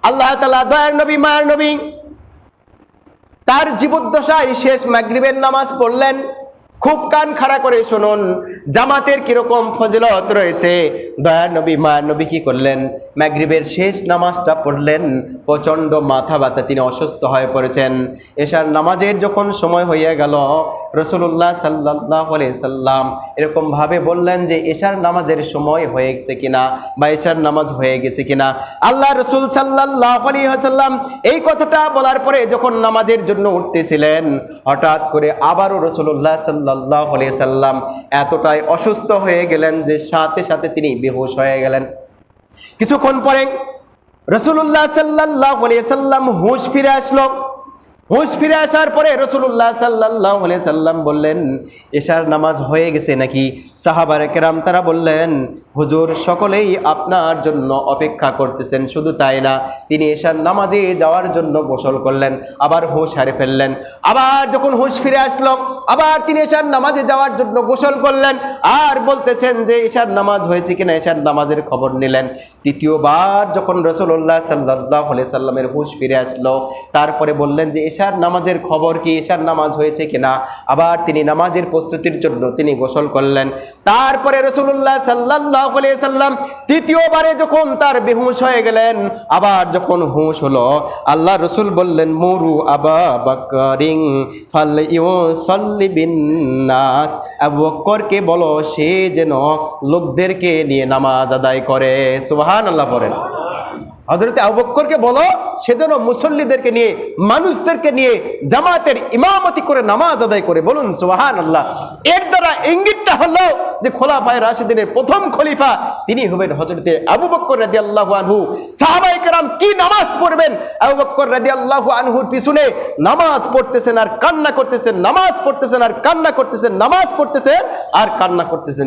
আল্লাহ তাআলা দয়ার নবী মায়ার নবী তার জীবদ্দশায় শেষ মাগরিবের নামাজ পড়লেন। খুব কান খাড়া করে শুনুন, জামাতের কিরকম ফজিলত রয়েছে। দয়ার নবী মায়ার নবী কি করলেন? মাগরিবের শেষ নামাজটা পড়লেন। প্রচন্ড মাথা ব্যথা, তিনি অসুস্থ হয়ে পড়েছেন। এশার নামাজের যখন সময় হয়ে গেল, রাসূলুল্লাহ সাল্লাল্লাহু আলাইহি সাল্লাম এরকম ভাবে বললেন যে এশার নামাজের সময় হয়ে গেছে কিনা বা এশার নামাজ হয়ে গেছে কিনা। আল্লাহ রাসূল সাল্লাল্লাহু আলাইহি ওয়াসাল্লাম এই কথাটা বলার পরে যখন নামাজের জন্য উঠতেছিলেন, হঠাৎ করে আবারও রাসূলুল্লাহ সাল্লাল্লাহু আলাইহি সাল্লাম এতটাই অসুস্থ হয়ে গেলেন যে সাথে সাথে তিনি বেহুশ হয়ে গেলেন। কিছুক্ষণ পরে রাসূলুল্লাহ সাল্লাল্লাহু আলাইহি সাল্লাম হুঁশ ফিরে আসলো। হুঁশ ফিরে আসার পরে রাসূলুল্লাহ সাল্লাল্লাহু আলাইহি সাল্লাম বললেন, এশার নামাজ হয়ে গেছে নাকি? সাহাবায়ে কেরাম তারা বললেন, হুজুর সকলেই আপনার জন্য অপেক্ষা করতেছেন। শুধু তাই না, তিনি এশার নামাজে যাওয়ার জন্য গোসল করলেন, আবার হুঁশ হারিয়ে ফেললেন। আবার যখন হুঁশ ফিরে আসলো, আবার তিনি এশার নামাজে যাওয়ার জন্য গোসল করলেন, আর বলতেছেন যে এশার নামাজ হয়েছে কিনা, এশার নামাজের খবর নিলেন। তৃতীয়বার যখন রাসূলুল্লাহ সাল্লাল্লাহু আলাইহি সাল্লামের হুঁশ ফিরে আসলো, তারপরে বললেন যে এশার নামাজের খবর কি, এশার নামাজ হয়েছে কিনা। আবার তিনি নামাজের প্রস্তুতির জন্য তিনি গোসল করলেন। তারপরে রাসূলুল্লাহ সাল্লাল্লাহু আলাইহি সাল্লাম তৃতীয়বারে যখন তার বেহুশ হয়ে গেলেন, আবার যখন হুঁশ হলো, আল্লাহ রাসূল বললেন, মুরু আবা বকরিন ফালইউসাল্লি বিন নাস, আবু বকরকে বলো সে যেন লোকদেরকে নিয়ে নামাজ আদায় করে। সুবহানাল্লাহ পড়েন। হযরত আবু বকরকে বলো সে যেন মুসল্লিদেরকে নিয়ে, মানুষদেরকে নিয়ে জামাতের ইমামতি করে নামাজ আদায় করে। বলুন সুবহানাল্লাহ। এর দ্বারা ইঙ্গিতটা হলো যে খোলাফায়ে রাশিদিনের প্রথম খলিফা তিনি হবেন হযরত আবু বকর রাদিয়াল্লাহু আনহু। সাহাবায়ে কেরাম কি নামাজ পড়বেন? আবু বকর রাদিয়াল্লাহু আনহুর পিছনে নামাজ পড়তেছেন আর কান্না করতেছেন, নামাজ পড়তেছেন আর কান্না করতেছেন, নামাজ পড়তেছেন আর কান্না করতেছেন।